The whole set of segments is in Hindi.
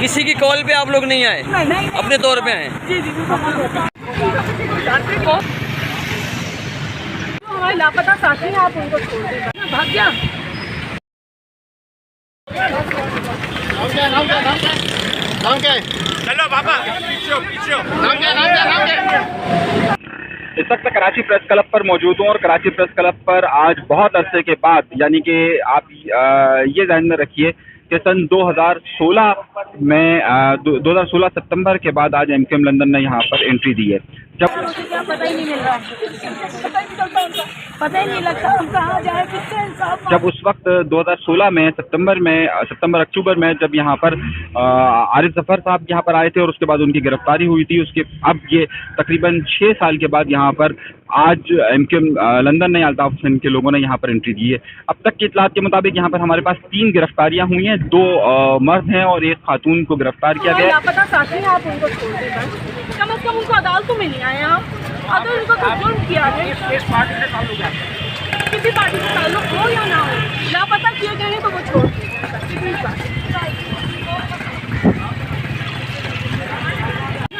किसी की कॉल पे आप लोग नहीं आए? नहीं। अपने तौर पे आए? जी हमारे लापता साथी हैं, आप उनको छोड़ दें। भाग गया। नाम क्या है? चलो पापा पीछे नाम क्या है? इस वक्त कराची प्रेस क्लब पर मौजूद हूँ और कराची प्रेस क्लब पर आज बहुत अरसे के बाद, यानी कि आप ये ध्यान में रखिए कि सन 2016 में 2016 सितंबर के बाद आज एमकेएम लंदन ने यहाँ पर एंट्री दी है। जब पता ही नहीं मिल रहा, पता ही नहीं लगता हम कहाँ जाए, किससे इंसाफ। जब उस वक्त 2016 में सितंबर अक्टूबर में जब यहाँ पर आरिफ जफर साहब यहाँ पर आए थे और उसके बाद उनकी गिरफ्तारी हुई थी, उसके अब ये तकरीबन 6 साल के बाद यहाँ पर आज एमकेएम लंदन ने अल्ताफ हुसैन के लोगों ने यहाँ पर एंट्री दी है। अब तक की इतलात के मुताबिक यहाँ पर हमारे पास 3 गिरफ्तारियां हुई हैं, 2 मर्द हैं और 1 खातून को गिरफ्तार किया गया। लापता साथी हैं, आप उनको छोड़ दें। कम से कम उनको अदालतों में नहीं आए आप, अगर उनको कुछ जुर्म किया है, किसी पार्टी से ताल्लुक हो या ना हो, लापता किए गए हैं तो वो छोड़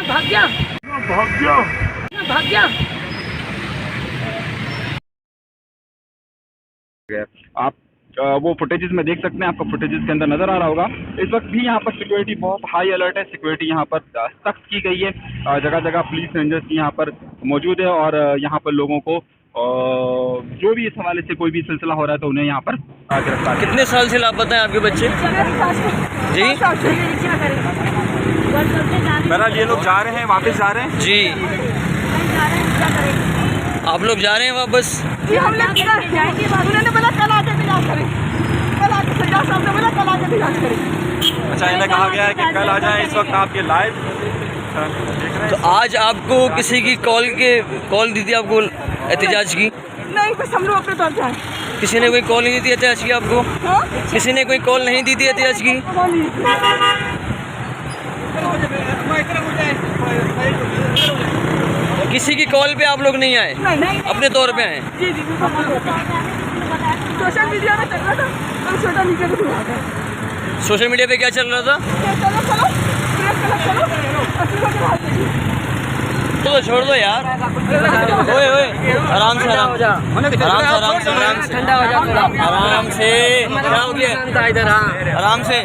भाग गया। आप वो फुटेजेस में देख सकते हैं, आपको फुटेजेस के अंदर नजर आ रहा होगा। इस वक्त भी यहाँ पर सिक्योरिटी बहुत हाई अलर्ट है, सिक्योरिटी यहाँ पर सख्त की गई है। जगह जगह पुलिस रेंजर्स यहाँ पर मौजूद है और यहाँ पर लोगों को जो भी इस हवाले से कोई भी सिलसिला हो रहा है तो उन्हें यहाँ पर गिरफ्तार। कितने साल से लापता हैं आपके बच्चे? जी बहरहाल ये लोग जा रहे हैं, वापस जा रहे हैं जी। आप लोग जा रहे हैं वापस? जी हम लोग उन्होंने बोला कल आके तलाश करें, कल आके सज्जाद साहब ने बोला कल आके तलाश करें। अच्छा, इन्हें कहा गया है कि कल आ जाएं। इस वक्त आपके लाइव देख रहे तो आज आपको किसी की कॉल दी थी आपको एहतजाज की? नहीं, बस हम लोग अपने तौर जाए। किसी ने कोई कॉल नहीं दी थी एहतजाज की आपको? किसी ने कोई कॉल नहीं दी थी एहतजाज की? किसी की कॉल पे आप लोग नहीं आए? नहीं। अपने तौर पे आए? जी सोशल मीडिया में चल रहा था, हम सोशल मीडिया पे सुना था। सोशल मीडिया पे क्या चल रहा था? तो छोड़ दो यार। ओए आराम से ठंडा हो जा, आराम से। क्या हो गया इधर? हाँ आराम से।